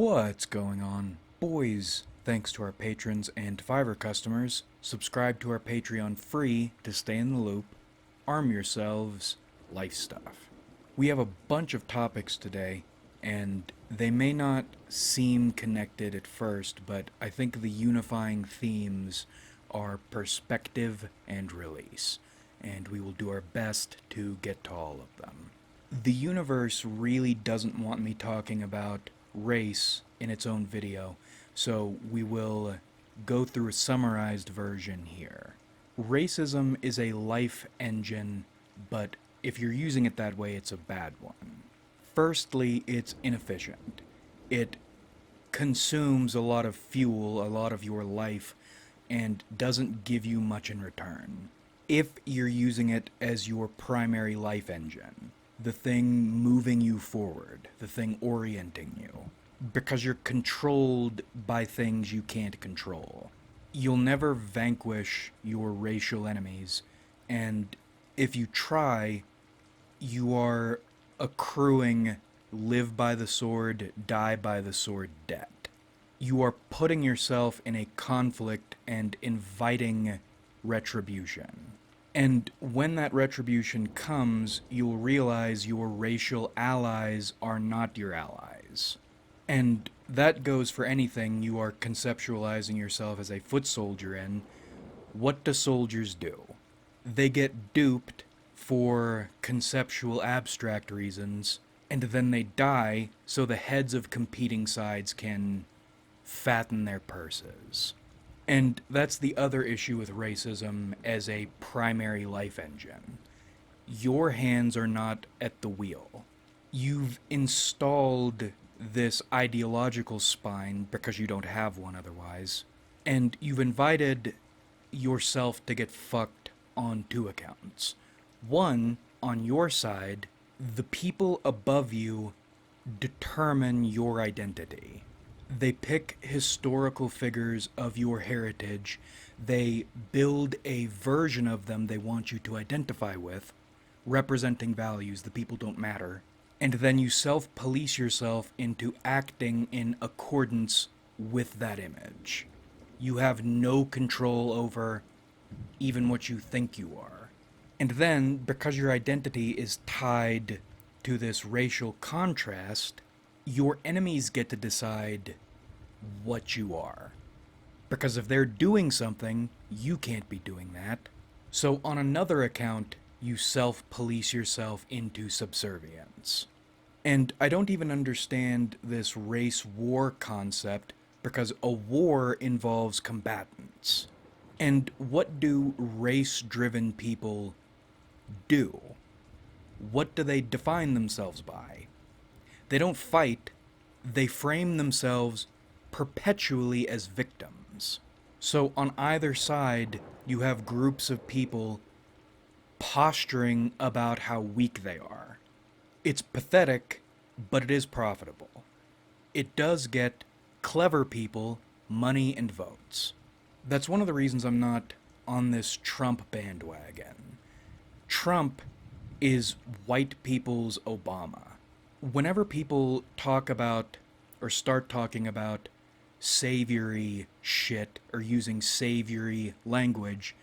What's going on, boys? Thanks to our patrons and Fiverr customers, subscribe to our Patreon free to stay in the loop, arm yourselves, life stuff. We have a bunch of topics today, and they may not seem connected at first, but I think the unifying themes are perspective and release, and we will do our best to get to all of them. The universe really doesn't want me talking about race in its own video, so we will go through a summarized version here. Racism is a life engine, but if you're using it that way, it's a bad one. Firstly, it's inefficient. It consumes a lot of fuel, a lot of your life, and doesn't give you much in return. If you're using it as your primary life engine, the thing moving you forward, the thing orienting you, because you're controlled by things you can't control. You'll never vanquish your racial enemies, and if you try, you are accruing live by the sword, die by the sword debt. You are putting yourself in a conflict and inviting retribution. And when that retribution comes, you'll realize your racial allies are not your allies. And that goes for anything you are conceptualizing yourself as a foot soldier in. What do soldiers do? They get duped for conceptual abstract reasons, and then they die so the heads of competing sides can fatten their purses. And that's the other issue with racism as a primary life engine. Your hands are not at the wheel. You've installed this ideological spine because you don't have one otherwise, and you've invited yourself to get fucked on two accounts. One, on your side, the people above you determine your identity. They pick historical figures of your heritage. They build a version of them they want you to identify with, representing values. The people don't matter. And then you self-police yourself into acting in accordance with that image. You have no control over even what you think you are. And then, because your identity is tied to this racial contrast, your enemies get to decide what you are. Because if they're doing something, you can't be doing that. So on another account, you self-police yourself into subservience. And I don't even understand this race war concept, because a war involves combatants. And what do race-driven people do? What do they define themselves by? They don't fight, they frame themselves perpetually as victims. So on either side, you have groups of people posturing about how weak they are. It's pathetic, but it is profitable. It does get clever people money and votes. That's one of the reasons I'm not on this Trump bandwagon. Trump is white people's Obama. Whenever people talk about or start talking about saviory shit or using saviory language,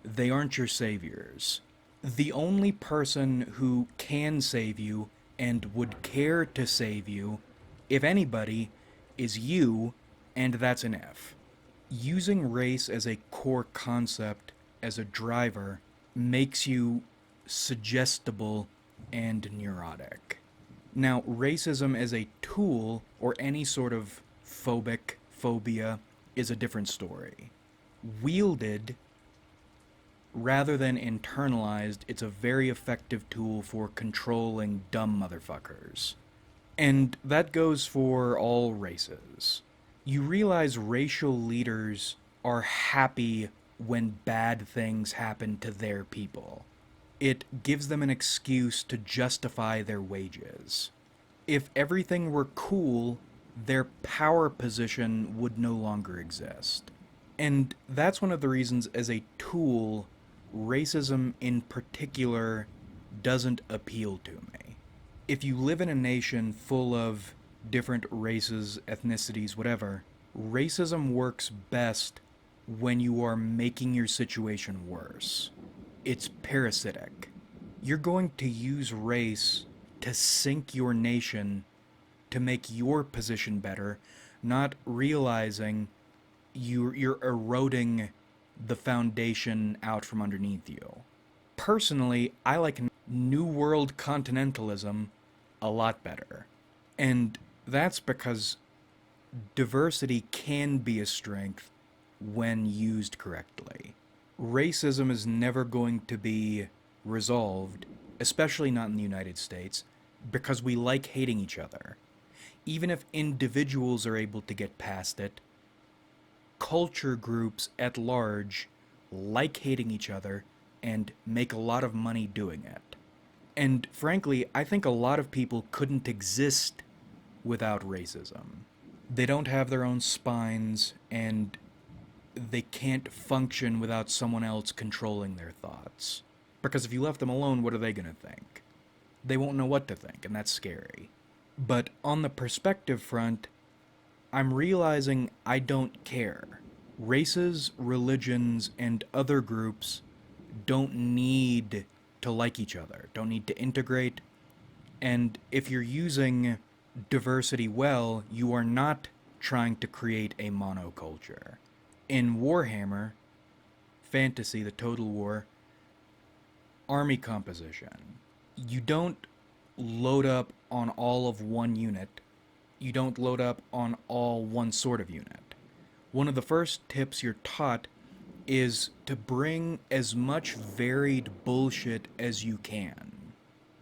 they aren't your saviors. The only person who can save you and would care to save you, if anybody, is you, and that's an F. Using race as a core concept, as a driver, makes you suggestible and neurotic. Now, racism as a tool, or any sort of phobia, is a different story. Wielded, rather than internalized, it's a very effective tool for controlling dumb motherfuckers. And that goes for all races. You realize racial leaders are happy when bad things happen to their people. It gives them an excuse to justify their wages. If everything were cool, their power position would no longer exist. And that's one of the reasons, as a tool, racism in particular doesn't appeal to me. If you live in a nation full of different races, ethnicities, whatever, racism works best when you are making your situation worse. It's parasitic. You're going to use race to sink your nation to make your position better, not realizing you're eroding the foundation out from underneath you. Personally, I like New World continentalism a lot better. And that's because diversity can be a strength when used correctly. Racism is never going to be resolved, especially not in the United States, because we like hating each other. Even if individuals are able to get past it, culture groups at large like hating each other and make a lot of money doing it. And frankly, I think a lot of people couldn't exist without racism. They don't have their own spines, and they can't function without someone else controlling their thoughts. Because if you left them alone, what are they going to think? They won't know what to think, and that's scary. But on the perspective front, I'm realizing I don't care. Races, religions, and other groups don't need to like each other, don't need to integrate. And if you're using diversity well, you are not trying to create a monoculture. In Warhammer Fantasy, the Total War, army composition, you don't load up on all of one unit. You don't load up on all one sort of unit. One of the first tips you're taught is to bring as much varied bullshit as you can.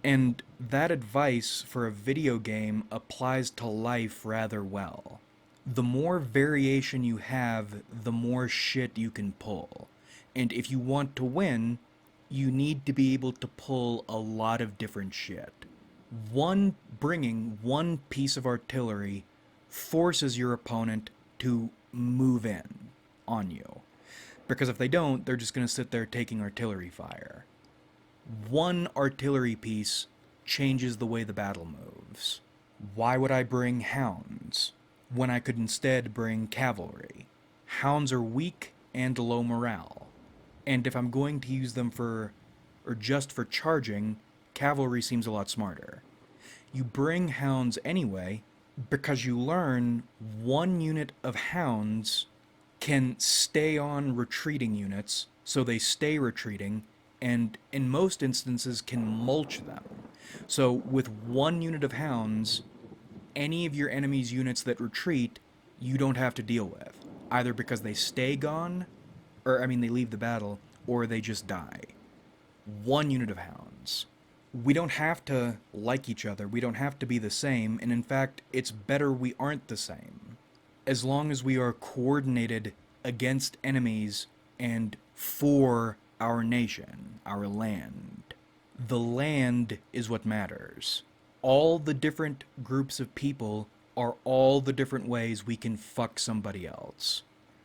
And that advice for a video game applies to life rather well. The more variation you have, the more shit you can pull. And if you want to win, you need to be able to pull a lot of different shit. Bringing one piece of artillery forces your opponent to move in on you. Because if they don't, they're just going to sit there taking artillery fire. One artillery piece changes the way the battle moves. Why would I bring hounds when I could instead bring cavalry? Hounds are weak and low morale. And if I'm going to use them just for charging, cavalry seems a lot smarter. You bring hounds anyway because you learn one unit of hounds can stay on retreating units, so they stay retreating, and in most instances can mulch them. So with one unit of hounds, any of your enemy's units that retreat, you don't have to deal with. Either because they stay gone, they leave the battle, or they just die. One unit of hounds. We don't have to like each other, we don't have to be the same, and in fact, it's better we aren't the same. As long as we are coordinated against enemies and for our nation, our land. The land is what matters. All the different groups of people are all the different ways we can fuck somebody else.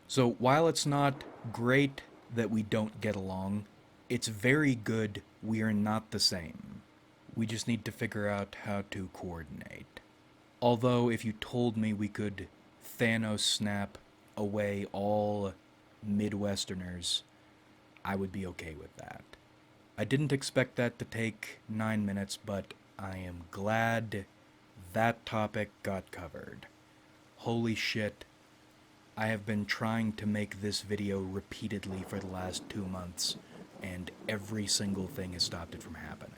So while it's not great that we don't get along, it's very good we are not the same. We just need to figure out how to coordinate. Although if you told me we could Thanos snap away all Midwesterners, I would be okay with that. I didn't expect that to take 9 minutes, but I am glad that topic got covered. Holy shit, I have been trying to make this video repeatedly for the last 2 months, and every single thing has stopped it from happening.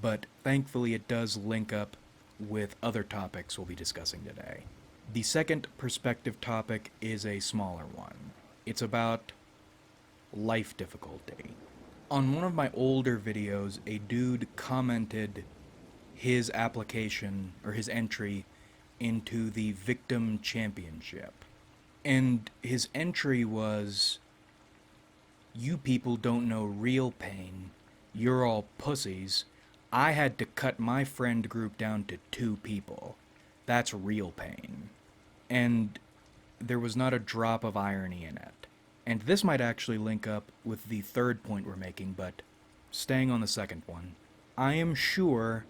But thankfully it does link up with other topics we'll be discussing today. The second perspective topic is a smaller one. It's about life difficulty. On one of my older videos, a dude commented his application, or his entry, into the Victim Championship. And his entry was, "You people don't know real pain. You're all pussies. I had to cut my friend group down to 2 people. That's real pain." And there was not a drop of irony in it. And this might actually link up with the third point we're making, but staying on the second one. I am sure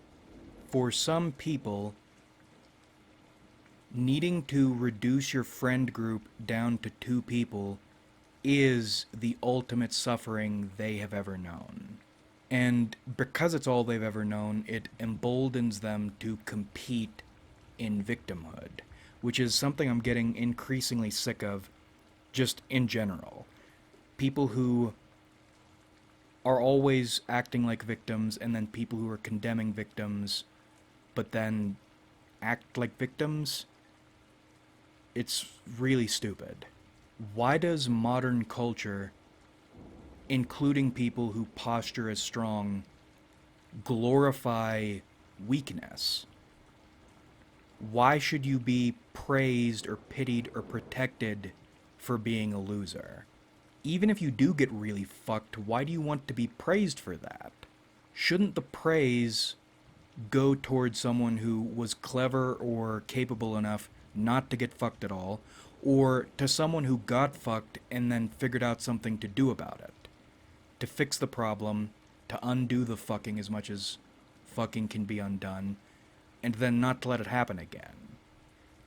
for some people, Needing to reduce your friend group down to 2 people is the ultimate suffering they have ever known. And because it's all they've ever known, it emboldens them to compete in victimhood, which is something I'm getting increasingly sick of just in general. People who are always acting like victims, and then people who are condemning victims, but then act like victims. It's really stupid. Why does modern culture, including people who posture as strong, glorify weakness? Why should you be praised or pitied or protected for being a loser? Even if you do get really fucked, why do you want to be praised for that? Shouldn't the praise go towards someone who was clever or capable enough not to get fucked at all, or to someone who got fucked and then figured out something to do about it? To fix the problem, to undo the fucking as much as fucking can be undone, and then not to let it happen again.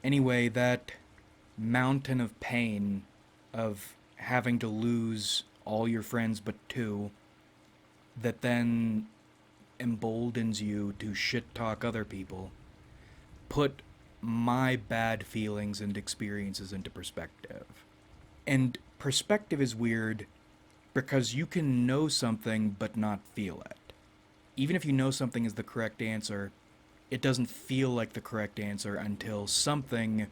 Anyway, that mountain of pain of having to lose all your friends but 2, that then emboldens you to shit talk other people, put my bad feelings and experiences into perspective. And perspective is weird because you can know something but not feel it. Even if you know something is the correct answer, it doesn't feel like the correct answer until something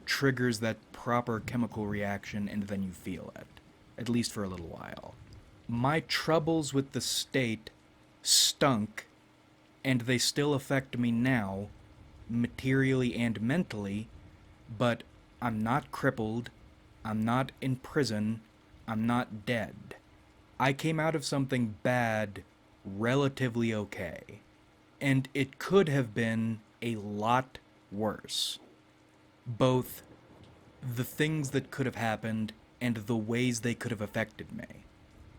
triggers that proper chemical reaction and then you feel it, at least for a little while. My troubles with the state stunk, and they still affect me now, materially and mentally, but I'm not crippled, I'm not in prison, I'm not dead. I came out of something bad relatively okay, and it could have been a lot worse. Both the things that could have happened and the ways they could have affected me.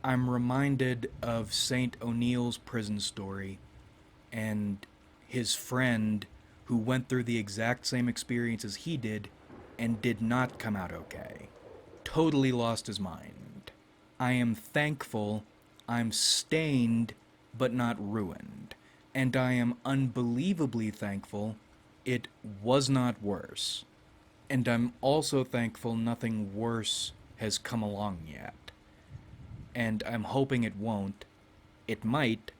I'm reminded of St. O'Neill's prison story and his friend who went through the exact same experience as he did and did not come out okay. Totally lost his mind. I am thankful I'm stained but not ruined. And I am unbelievably thankful it was not worse. And I'm also thankful nothing worse has come along yet. And I'm hoping it won't. It might,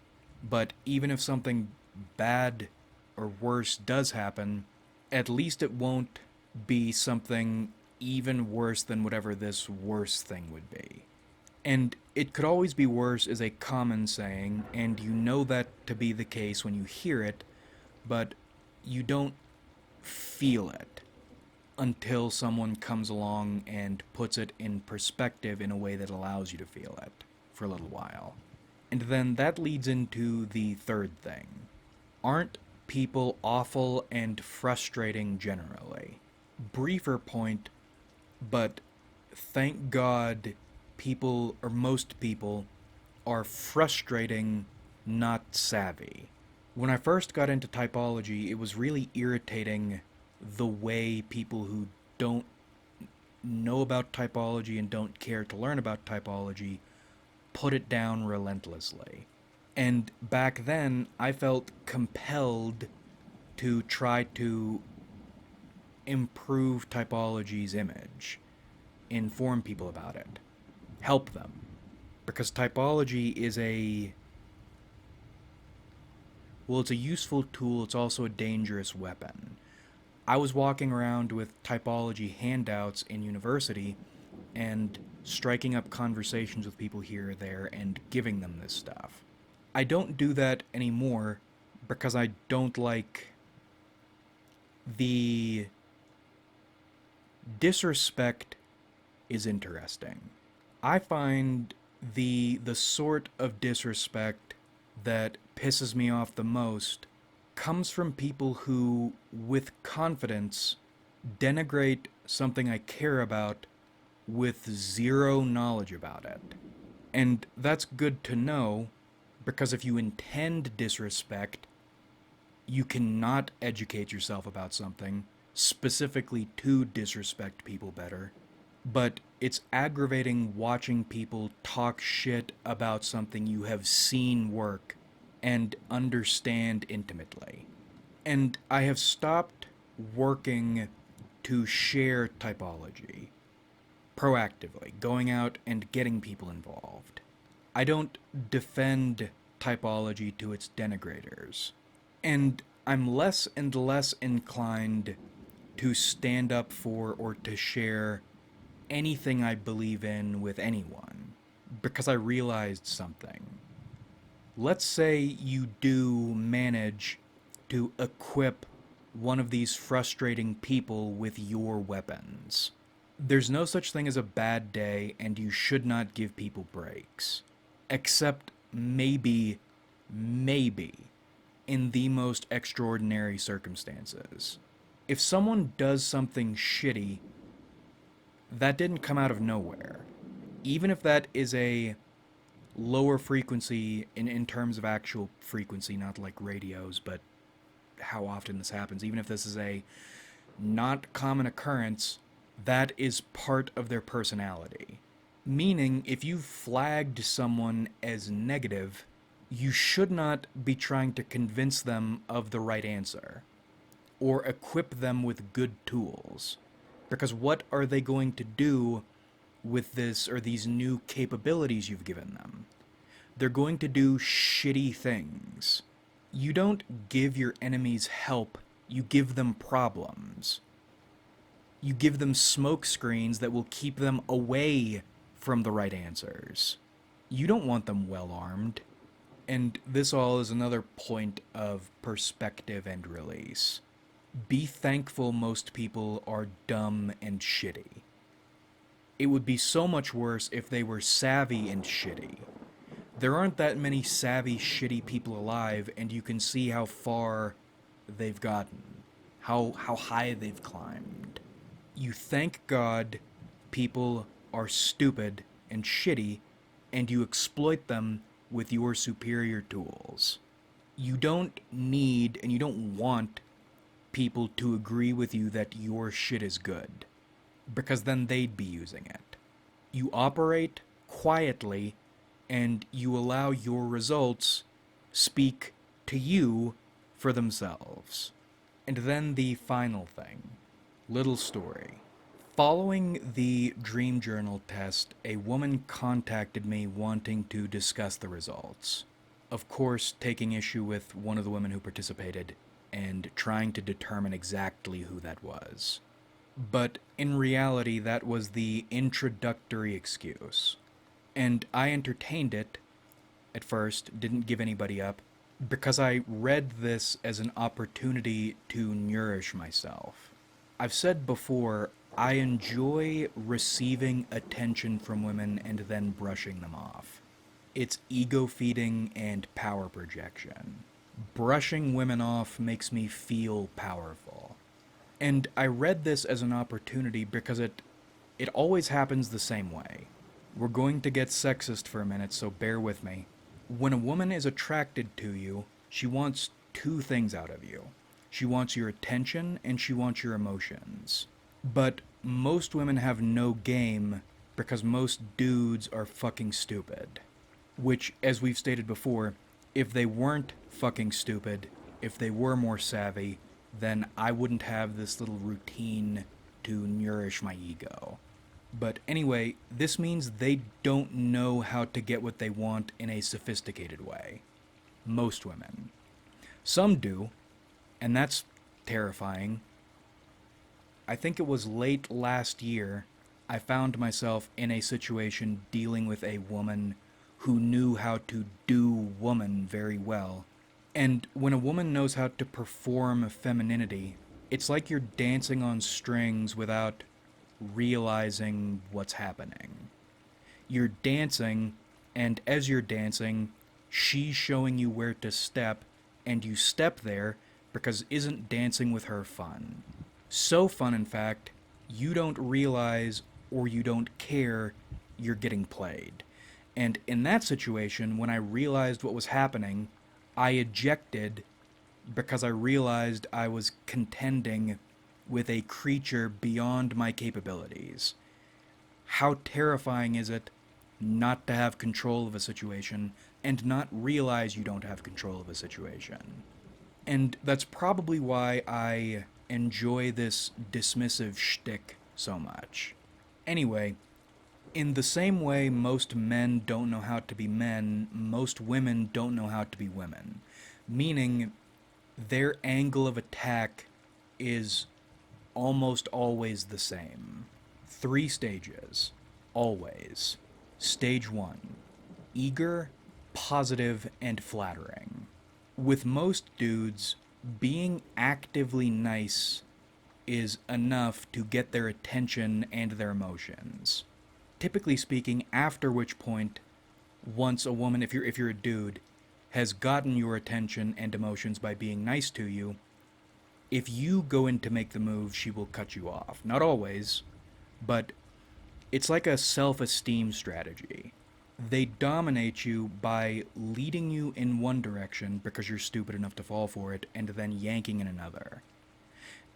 but even if something bad or worse does happen, at least it won't be something even worse than whatever this worse thing would be. And it could always be worse is a common saying, and you know that to be the case when you hear it, but you don't feel it until someone comes along and puts it in perspective in a way that allows you to feel it for a little while. And then that leads into the third thing. Aren't people awful and frustrating generally? Briefer point, but thank God people, or most people, are frustrating, not savvy. When I first got into typology, it was really irritating the way people who don't know about typology and don't care to learn about typology put it down relentlessly. And back then, I felt compelled to try to improve typology's image, inform people about it, help them. Because typology is it's a useful tool, it's also a dangerous weapon. I was walking around with typology handouts in university and striking up conversations with people here or there and giving them this stuff. I don't do that anymore because I don't like the disrespect is interesting. I find the sort of disrespect that pisses me off the most comes from people who, with confidence, denigrate something I care about with zero knowledge about it. And that's good to know, because if you intend disrespect, you cannot educate yourself about something, specifically to disrespect people better, but it's aggravating watching people talk shit about something you have seen work and understand intimately. And I have stopped working to share typology proactively, going out and getting people involved. I don't defend typology to its denigrators. And I'm less and less inclined to stand up for or to share anything I believe in with anyone because I realized something. Let's say you do manage to equip one of these frustrating people with your weapons. There's no such thing as a bad day, and you should not give people breaks. Except maybe, in the most extraordinary circumstances. If someone does something shitty, that didn't come out of nowhere. Even if that is a lower frequency in terms of actual frequency, not like radios, but how often this happens, even if this is a not common occurrence, that is part of their personality. Meaning, if you flagged someone as negative, you should not be trying to convince them of the right answer or equip them with good tools. Because what are they going to do with this or these new capabilities you've given them? They're going to do shitty things. You don't give your enemies help, you give them problems. You give them smoke screens that will keep them away from the right answers. You don't want them well armed. And this all is another point of perspective and release. Be thankful most people are dumb and shitty. It would be so much worse if they were savvy and shitty. There aren't that many savvy, shitty people alive, and you can see how far they've gotten, how high they've climbed. You thank God people are stupid and shitty, and you exploit them with your superior tools. You don't need and you don't want people to agree with you that your shit is good, because then they'd be using it. You operate quietly and you allow your results speak to you for themselves. And then the final thing. Little story. Following the Dream Journal test, a woman contacted me wanting to discuss the results. Of course, taking issue with one of the women who participated and trying to determine exactly who that was. But in reality, that was the introductory excuse. And I entertained it at first, didn't give anybody up, because I read this as an opportunity to nourish myself. I've said before, I enjoy receiving attention from women and then brushing them off. It's ego feeding and power projection. Brushing women off makes me feel powerful. And I read this as an opportunity because it always happens the same way. We're going to get sexist for a minute, so bear with me. When a woman is attracted to you, she wants two things out of you. She wants your attention and she wants your emotions. But most women have no game because most dudes are fucking stupid. Which, as we've stated before, if they weren't fucking stupid, if they were more savvy, then I wouldn't have this little routine to nourish my ego. But anyway, this means they don't know how to get what they want in a sophisticated way. Most women. Some do, and that's terrifying. I think it was late last year, I found myself in a situation dealing with a woman who knew how to do woman very well. And when a woman knows how to perform femininity, it's like you're dancing on strings without realizing what's happening. You're dancing, and as you're dancing, she's showing you where to step, and you step there because isn't dancing with her fun? So fun, in fact, you don't realize or you don't care you're getting played. And in that situation, when I realized what was happening, I ejected because I realized I was contending with a creature beyond my capabilities. How terrifying is it not to have control of a situation and not realize you don't have control of a situation? And that's probably why I enjoy this dismissive shtick so much. Anyway, in the same way most men don't know how to be men, most women don't know how to be women. Meaning, their angle of attack is almost always the same. 3 stages. Always. Stage 1. Eager, positive, and flattering. With most dudes, being actively nice is enough to get their attention and their emotions. Typically speaking, after which point, once a woman, if you're a dude, has gotten your attention and emotions by being nice to you, if you go in to make the move, she will cut you off. Not always, but it's like a self-esteem strategy. They dominate you by leading you in one direction because you're stupid enough to fall for it, and then yanking in another.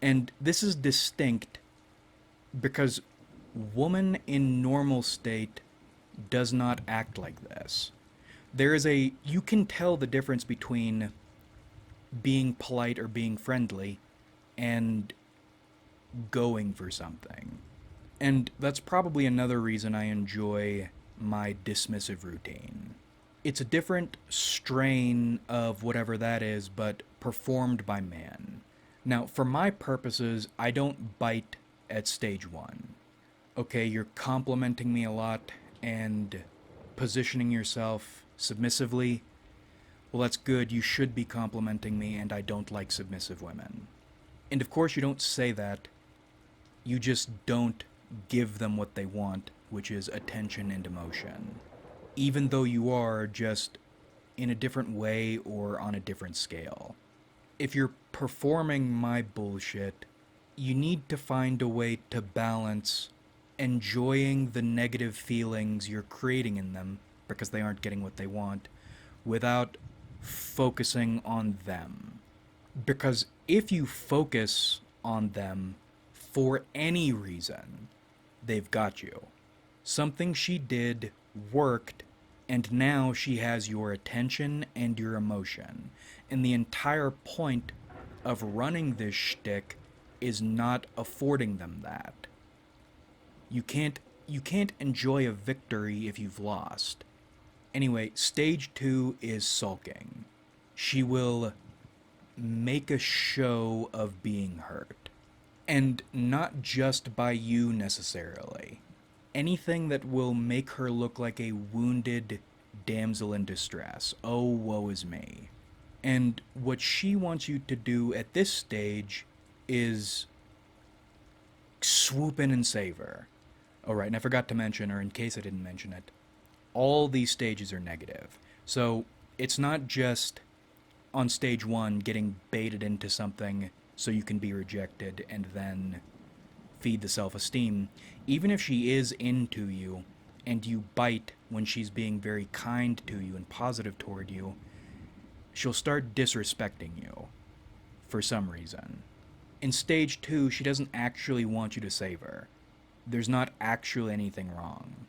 And this is distinct because woman in normal state does not act like this. You can tell the difference between being polite or being friendly and going for something. And that's probably another reason I enjoy my dismissive routine. It's a different strain of whatever that is, but performed by man. Now, for my purposes, I don't bite at stage 1. Okay, you're complimenting me a lot and positioning yourself submissively. Well, that's good. You should be complimenting me, and I don't like submissive women. And of course, you don't say that. You just don't give them what they want, which is attention and emotion. Even though you are just in a different way or on a different scale. If you're performing my bullshit, you need to find a way to balance enjoying the negative feelings you're creating in them because they aren't getting what they want without focusing on them. Because if you focus on them for any reason, they've got you. Something she did worked, and now she has your attention and your emotion. And the entire point of running this shtick is not affording them that. You can't enjoy a victory if you've lost. Anyway, stage 2 is sulking. She will make a show of being hurt. And not just by you necessarily. Anything that will make her look like a wounded damsel in distress. Oh, woe is me. And what she wants you to do at this stage is swoop in and save her. Oh, right, and I forgot to mention, or in case I didn't mention it, all these stages are negative. So it's not just on stage 1 getting baited into something so you can be rejected and then feed the self-esteem. Even if she is into you and you bite when she's being very kind to you and positive toward you, she'll start disrespecting you for some reason. In stage 2, she doesn't actually want you to save her. There's not actually anything wrong.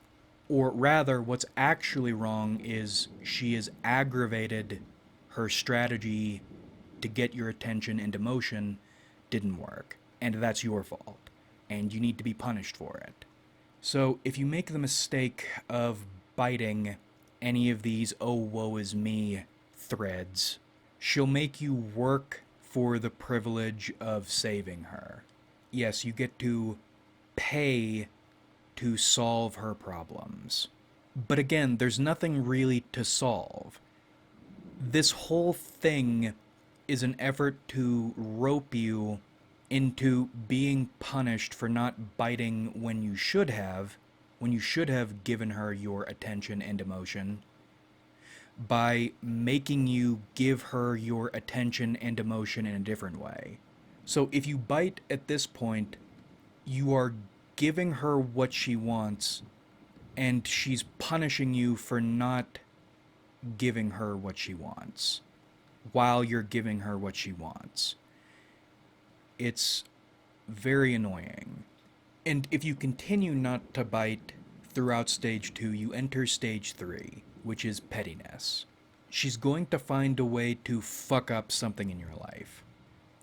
Or rather, what's actually wrong is she has aggravated her strategy to get your attention and emotion didn't work. And that's your fault. And you need to be punished for it. So if you make the mistake of biting any of these oh woe is me threads, she'll make you work for the privilege of saving her. Yes, you get to pay to solve her problems. But again, there's nothing really to solve. This whole thing is an effort to rope you into being punished for not biting when you should have given her your attention and emotion, by making you give her your attention and emotion in a different way. So if you bite at this point, you are giving her what she wants, and she's punishing you for not giving her what she wants, while you're giving her what she wants. It's very annoying. And if you continue not to bite throughout stage 2, you enter stage 3, which is pettiness. She's going to find a way to fuck up something in your life.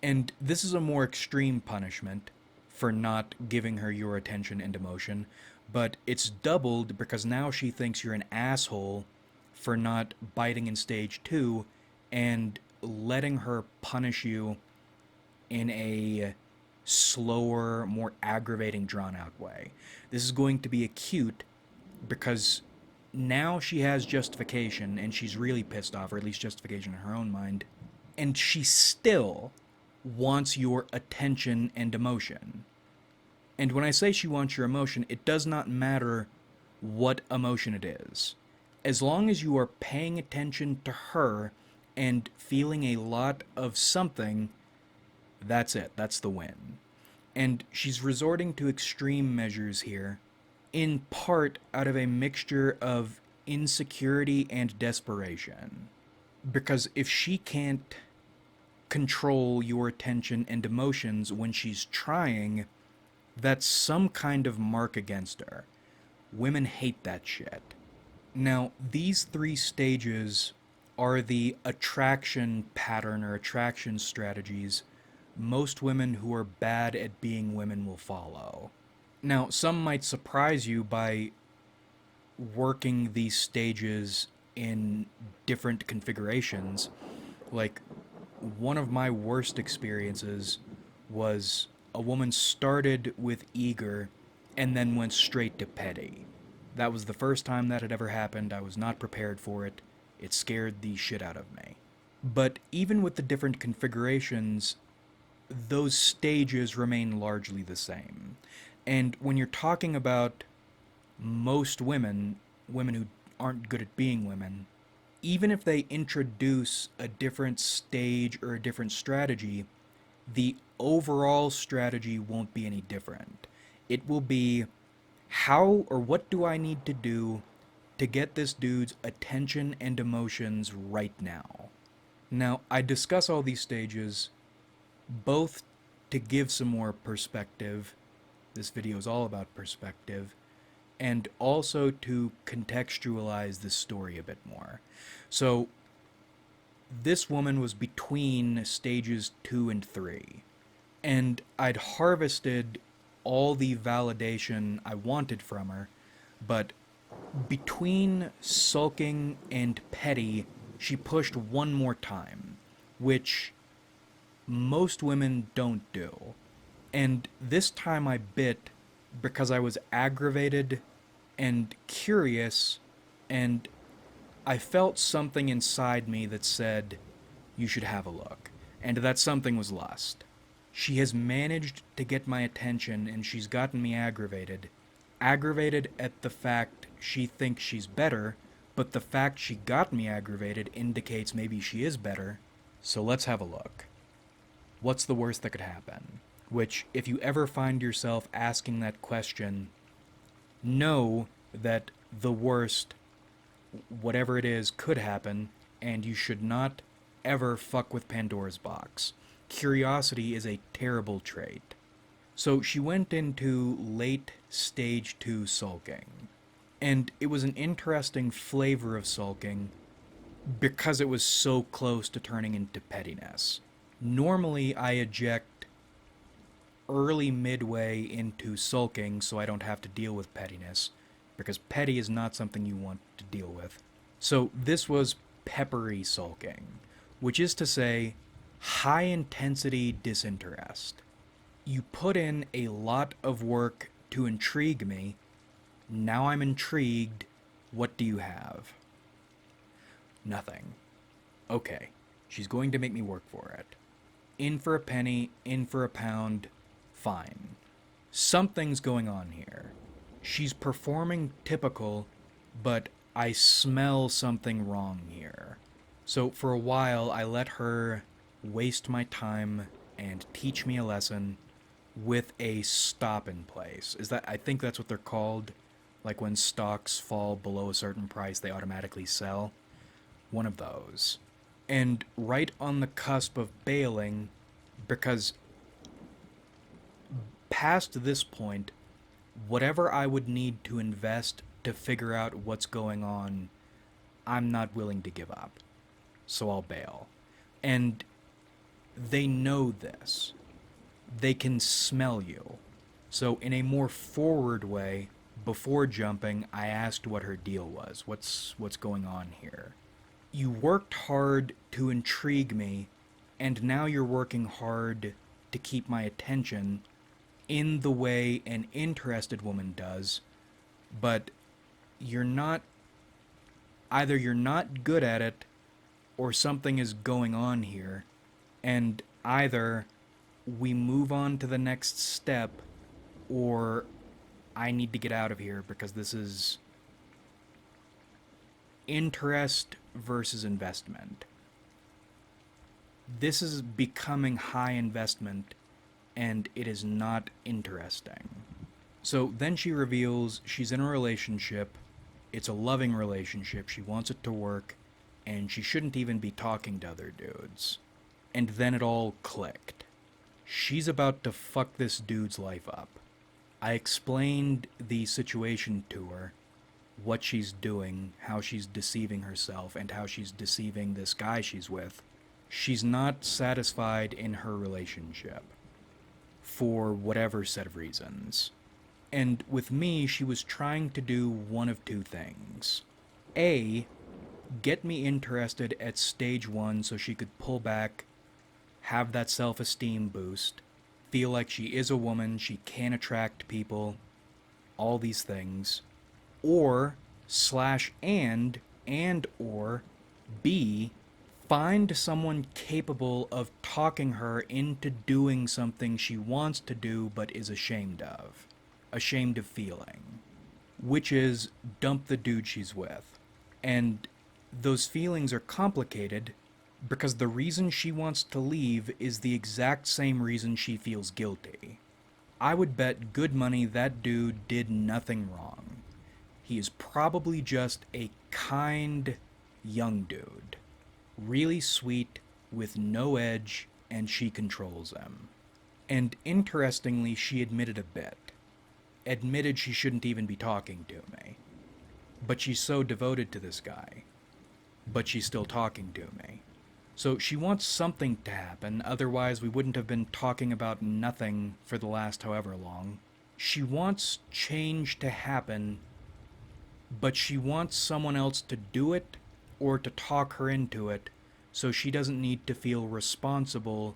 And this is a more extreme punishment for not giving her your attention and emotion, but it's doubled because now she thinks you're an asshole for not biting in stage 2 and letting her punish you in a slower, more aggravating, drawn out way. This is going to be acute because now she has justification and she's really pissed off, or at least justification in her own mind, and she still wants your attention and emotion. And when I say she wants your emotion, it does not matter what emotion it is. As long as you are paying attention to her and feeling a lot of something, that's it. That's the win. And she's resorting to extreme measures here, in part out of a mixture of insecurity and desperation. Because if she can't control your attention and emotions when she's trying, that's some kind of mark against her. Women hate that shit. Now, these 3 stages are the attraction pattern or attraction strategies most women who are bad at being women will follow. Now, some might surprise you by working these stages in different configurations. Like, one of my worst experiences was a woman started with eager and then went straight to petty. That was the first time that had ever happened. I was not prepared for it. It scared the shit out of me. But even with the different configurations, those stages remain largely the same. And when you're talking about most women, women who aren't good at being women, even if they introduce a different stage or a different strategy, the overall strategy won't be any different. It will be, how or what do I need to do to get this dude's attention and emotions right now? Now, I discuss all these stages both to give some more perspective. This video is all about perspective, and also to contextualize this story a bit more. So, this woman was between stages 2 and 3, and I'd harvested all the validation I wanted from her, but between sulking and petty, she pushed one more time, which most women don't do. And this time I bit because I was aggravated and curious, and I felt something inside me that said, you should have a look. And that something was lust. She has managed to get my attention, and she's gotten me aggravated. Aggravated at the fact she thinks she's better, but the fact she got me aggravated indicates maybe she is better. So let's have a look. What's the worst that could happen? Which, if you ever find yourself asking that question, know that the worst, whatever it is, could happen, and you should not ever fuck with Pandora's box. Curiosity is a terrible trait. So she went into late stage 2 sulking. And it was an interesting flavor of sulking because it was so close to turning into pettiness. Normally, I eject early midway into sulking so I don't have to deal with pettiness, because petty is not something you want to deal with. So this was peppery sulking, which is to say, high-intensity disinterest. You put in a lot of work to intrigue me. Now I'm intrigued. What do you have? Nothing. Okay, she's going to make me work for it. In for a penny, in for a pound, fine. Something's going on here. She's performing typical, but I smell something wrong here. So for a while, I let her waste my time and teach me a lesson with a stop in place. I think that's what they're called. Like when stocks fall below a certain price, they automatically sell. One of those. And right on the cusp of bailing, because Past this point, whatever I would need to invest to figure out what's going on, I'm not willing to give up. So I'll bail. And they know this. They can smell you. So, in a more forward way, before jumping, I asked what her deal was. What's going on here? You worked hard to intrigue me, and now you're working hard to keep my attention in the way an interested woman does, but you're not, either you're not good at it or something is going on here, and either we move on to the next step or I need to get out of here because this is interest versus investment. This is becoming high investment and it is not interesting. So then she reveals she's in a relationship. It's a loving relationship. She wants it to work and she shouldn't even be talking to other dudes. And then it all clicked. She's about to fuck this dude's life up. I explained the situation to her, what she's doing, how she's deceiving herself, and how she's deceiving this guy she's with. She's not satisfied in her relationship, for whatever set of reasons. And with me, she was trying to do one of two things. A, get me interested at stage 1 so she could pull back, have that self-esteem boost, feel like she is a woman, she can attract people, all these things. Or, slash and or, B, find someone capable of talking her into doing something she wants to do but is ashamed of feeling, which is dump the dude she's with. And those feelings are complicated because the reason she wants to leave is the exact same reason she feels guilty. I would bet good money that dude did nothing wrong. He is probably just a kind young dude. Really sweet, with no edge, and she controls him. And interestingly, she admitted a bit. Admitted she shouldn't even be talking to me. But she's so devoted to this guy. But she's still talking to me. So she wants something to happen, otherwise we wouldn't have been talking about nothing for the last however long. She wants change to happen, but she wants someone else to do it or to talk her into it so she doesn't need to feel responsible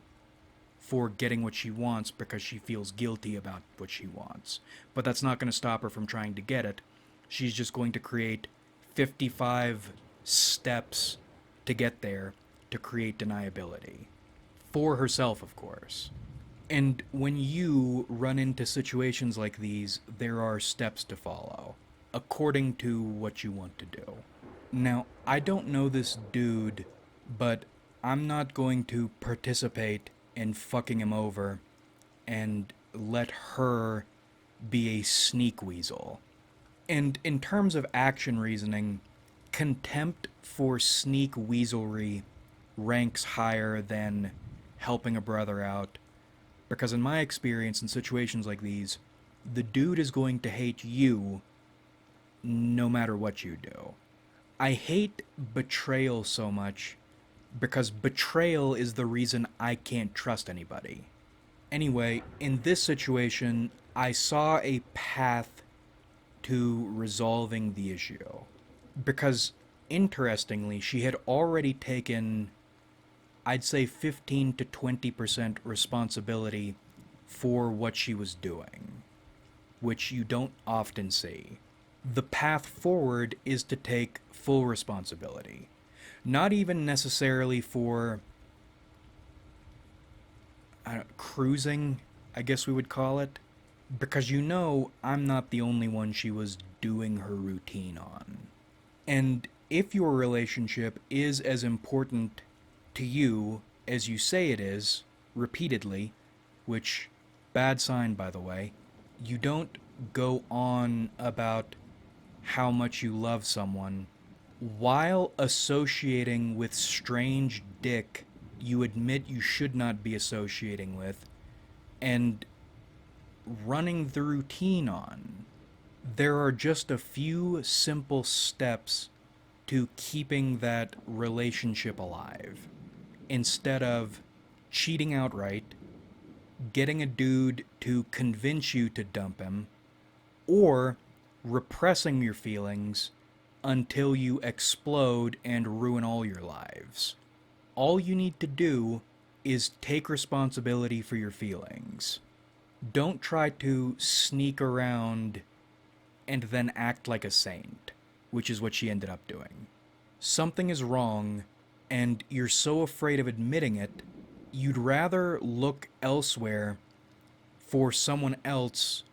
for getting what she wants because she feels guilty about what she wants. But that's not going to stop her from trying to get it. She's just going to create 55 steps to get there to create deniability. For herself, of course. And when you run into situations like these, there are steps to follow, according to what you want to do. Now, I don't know this dude, but I'm not going to participate in fucking him over and let her be a sneak weasel. And in terms of action reasoning, contempt for sneak weaselry ranks higher than helping a brother out, because in my experience in situations like these, the dude is going to hate you no matter what you do. I hate betrayal so much because betrayal is the reason I can't trust anybody. Anyway, in this situation, I saw a path to resolving the issue. Because, interestingly, she had already taken, I'd say 15 to 20% responsibility for what she was doing, which you don't often see. The path forward is to take full responsibility. Not even necessarily for cruising, I guess we would call it, because you know I'm not the only one she was doing her routine on. And if your relationship is as important to you as you say it is, repeatedly, which, bad sign by the way, you don't go on about how much you love someone while associating with strange dick you admit you should not be associating with, and running the routine on. There are just a few simple steps to keeping that relationship alive. Instead of cheating outright, getting a dude to convince you to dump him, or repressing your feelings until you explode and ruin all your lives. All you need to do is take responsibility for your feelings. Don't try to sneak around and then act like a saint, which is what she ended up doing. Something is wrong, and you're so afraid of admitting it, you'd rather look elsewhere for someone else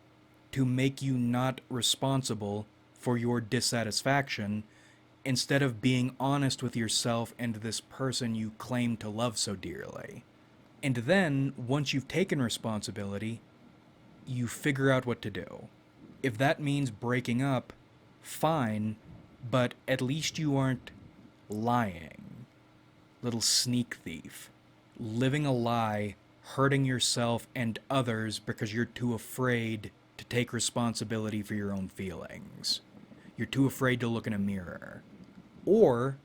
to make you not responsible for your dissatisfaction instead of being honest with yourself and this person you claim to love so dearly. And then, once you've taken responsibility, you figure out what to do. If that means breaking up, fine, but at least you aren't lying. Little sneak thief. Living a lie, hurting yourself and others because you're too afraid to take responsibility for your own feelings. You're too afraid to look in a mirror. Or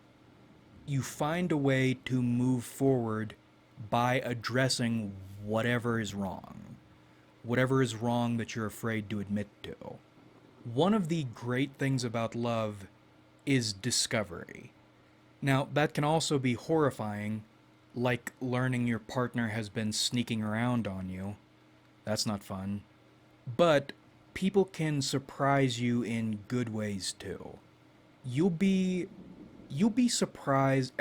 you find a way to move forward by addressing whatever is wrong. Whatever is wrong that you're afraid to admit to. One of the great things about love is discovery. Now, that can also be horrifying, like learning your partner has been sneaking around on you. That's not fun. But people can surprise you in good ways too. You'll be surprised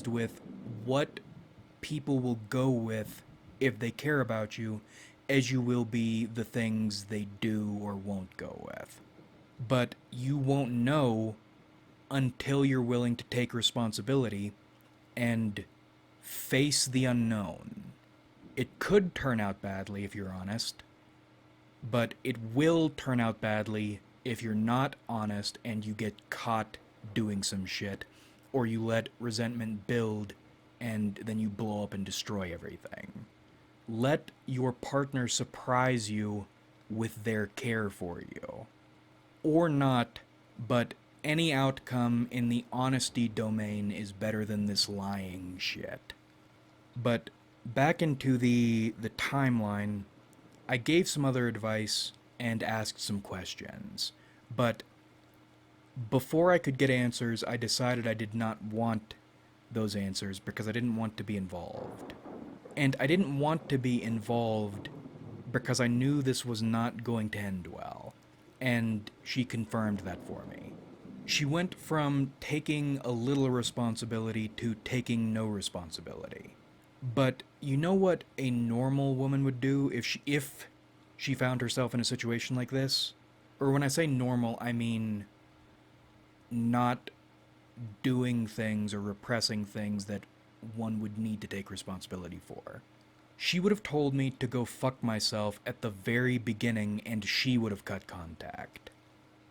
with what people will go with if they care about you as you will be the things they do or won't go with. But you won't know until you're willing to take responsibility and face the unknown. It could turn out badly if you're honest, but it will turn out badly if you're not honest and you get caught doing some shit, or you let resentment build and then you blow up and destroy everything. Let your partner surprise you with their care for you. Or not, but any outcome in the honesty domain is better than this lying shit. But back into the timeline, I gave some other advice and asked some questions. But before I could get answers, I decided I did not want those answers because I didn't want to be involved. And I didn't want to be involved because I knew this was not going to end well. And she confirmed that for me. She went from taking a little responsibility to taking no responsibility. But you know what a normal woman would do if she found herself in a situation like this? Or when I say normal, I mean not doing things or repressing things that one would need to take responsibility for. She would have told me to go fuck myself at the very beginning and she would have cut contact.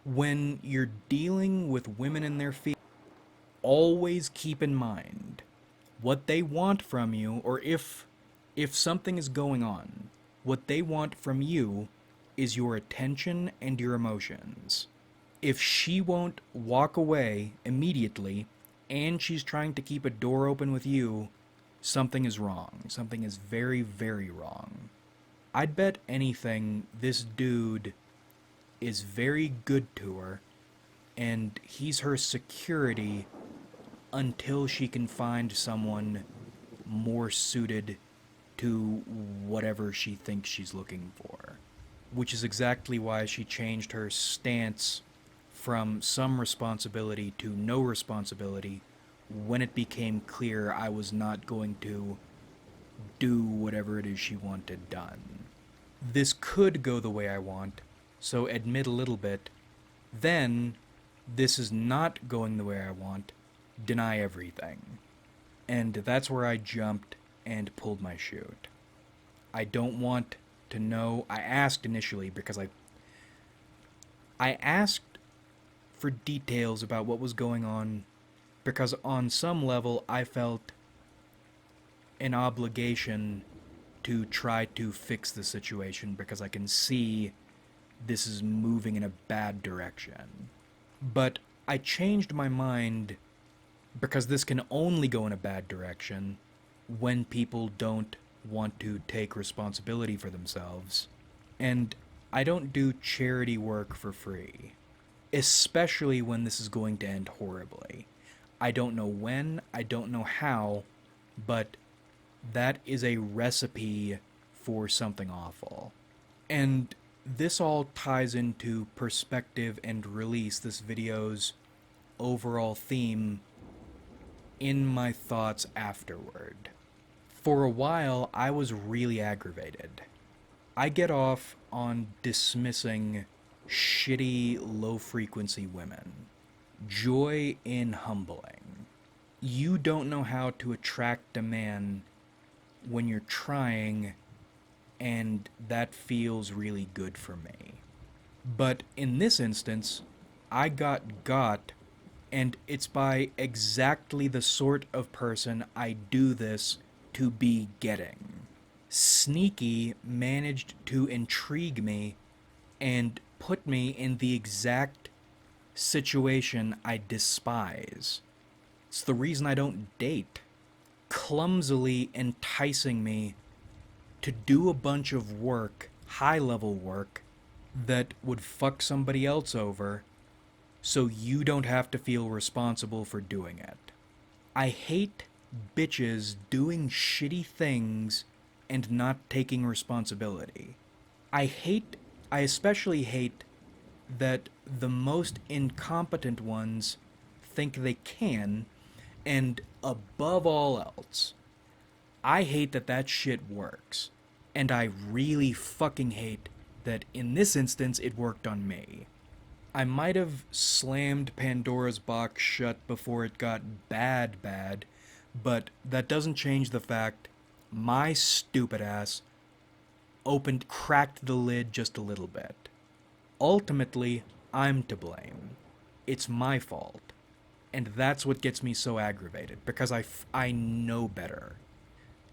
When you're dealing with women in their feelings, always keep in mind what they want from you, or if something is going on, what they want from you is your attention and your emotions. If she won't walk away immediately and she's trying to keep a door open with you, something is wrong. Something is very, very wrong. I'd bet anything this dude is very good to her, and he's her security until she can find someone more suited to whatever she thinks she's looking for. Which is exactly why she changed her stance from some responsibility to no responsibility when it became clear I was not going to do whatever it is she wanted done. This could go the way I want, so admit a little bit. Then, this is not going the way I want, deny everything. And that's where I jumped and pulled my chute. I don't want to know. I asked initially because I asked for details about what was going on because on some level I felt an obligation to try to fix the situation because I can see this is moving in a bad direction. But I changed my mind because this can only go in a bad direction when people don't want to take responsibility for themselves. And I don't do charity work for free, especially when this is going to end horribly. I don't know when, I don't know how, but that is a recipe for something awful. And this all ties into perspective and release, this video's overall theme, in my thoughts afterward. For a while, I was really aggravated. I get off on dismissing shitty, low-frequency women. Joy in humbling. You don't know how to attract a man when you're trying, and that feels really good for me. But in this instance, I got, and it's by exactly the sort of person I do this to be getting. Sneaky managed to intrigue me and put me in the exact situation I despise. It's the reason I don't date. Clumsily enticing me to do a bunch of work, high-level work, that would fuck somebody else over, so you don't have to feel responsible for doing it. I hate bitches doing shitty things and not taking responsibility. I especially hate that the most incompetent ones think they can, and above all else, I hate that that shit works. And I really fucking hate that in this instance it worked on me. I might have slammed Pandora's box shut before it got bad, but that doesn't change the fact my stupid ass cracked the lid just a little bit. Ultimately, I'm to blame. It's my fault. And that's what gets me so aggravated, because I know better.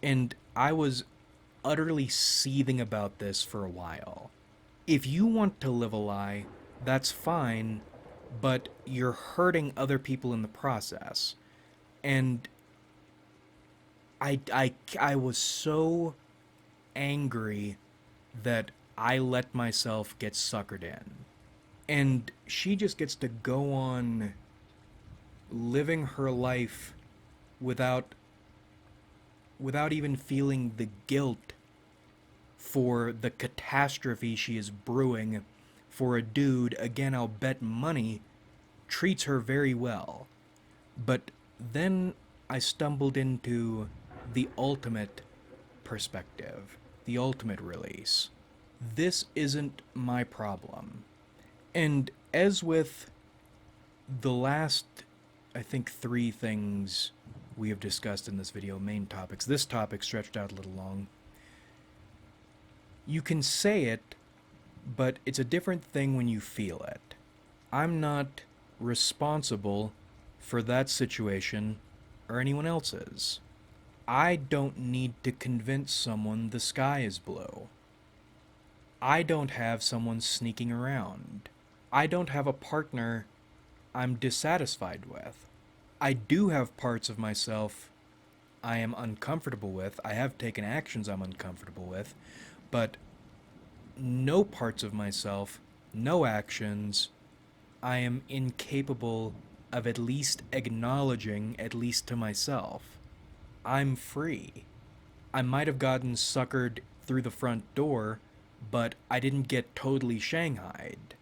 And I was utterly seething about this for a while. If you want to live a lie, that's fine, but you're hurting other people in the process. And I was so angry that I let myself get suckered in. And she just gets to go on living her life without even feeling the guilt for the catastrophe she is brewing for a dude, again, I'll bet money, treats her very well. But then I stumbled into the ultimate perspective, the ultimate release. This isn't my problem. And as with the last, I think, 3 things we have discussed in this video, main topics, this topic stretched out a little long. You can say it, but it's a different thing when you feel it. I'm not responsible for that situation or anyone else's. I don't need to convince someone the sky is blue. I don't have someone sneaking around. I don't have a partner I'm dissatisfied with. I do have parts of myself I am uncomfortable with. I have taken actions I'm uncomfortable with, but no parts of myself, no actions, I am incapable of at least acknowledging, at least to myself. I'm free. I might have gotten suckered through the front door, but I didn't get totally shanghaied.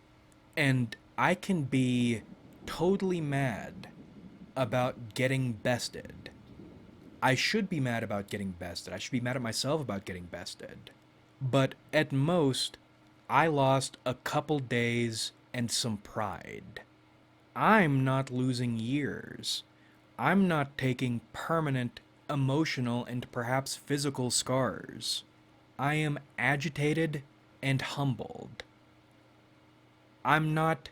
And I can be totally mad about getting bested. I should be mad about getting bested. I should be mad at myself about getting bested. But at most, I lost a couple days and some pride. I'm not losing years. I'm not taking permanent emotional and perhaps physical scars. I am agitated and humbled. I'm not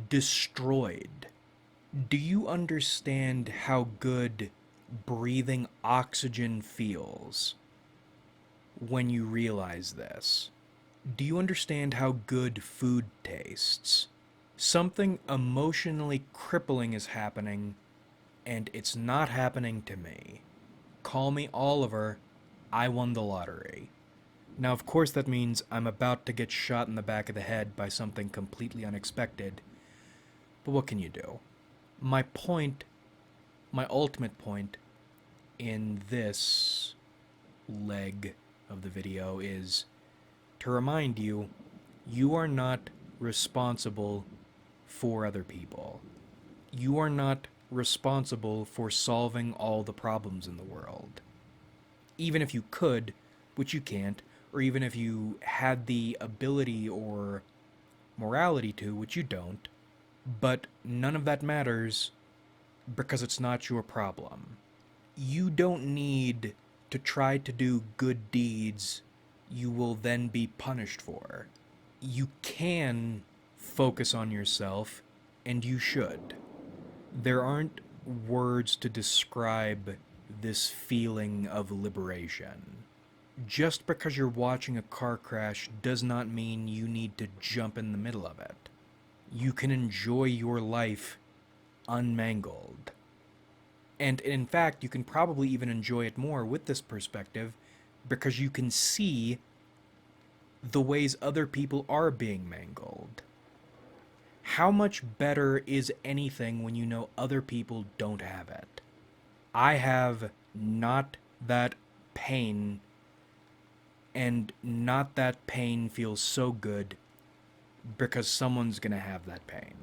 destroyed. Do you understand how good breathing oxygen feels? when you realize this. Do you understand how good food tastes? Something emotionally crippling is happening, and it's not happening to me. Call me Oliver, I won the lottery. Now, of course, that means I'm about to get shot in the back of the head by something completely unexpected, but what can you do? My point, my ultimate point in this leg of the video is to remind you, you are not responsible for other people. You are not responsible for solving all the problems in the world. Even if you could, which you can't, or even if you had the ability or morality to, which you don't, but none of that matters because it's not your problem. You don't need to try to do good deeds you will then be punished for. You can focus on yourself, and you should. There aren't words to describe this feeling of liberation. Just because you're watching a car crash does not mean you need to jump in the middle of it. You can enjoy your life unmangled. And in fact, you can probably even enjoy it more with this perspective because you can see the ways other people are being mangled. How much better is anything when you know other people don't have it? I have not that pain, and not that pain feels so good because someone's gonna have that pain.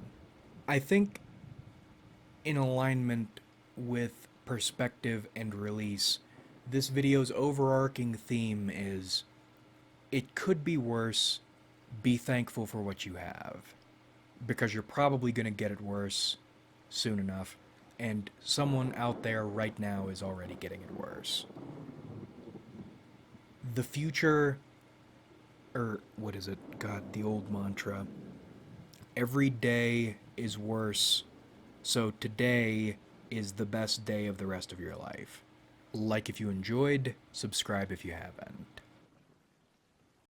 I think in alignment with perspective and release, this video's overarching theme is it could be worse, be thankful for what you have. Because you're probably going to get it worse soon enough, and someone out there right now is already getting it worse. The future, or what is it? God, the old mantra. Every day is worse, so today is the best day of the rest of your life. Like if you enjoyed, subscribe if you haven't.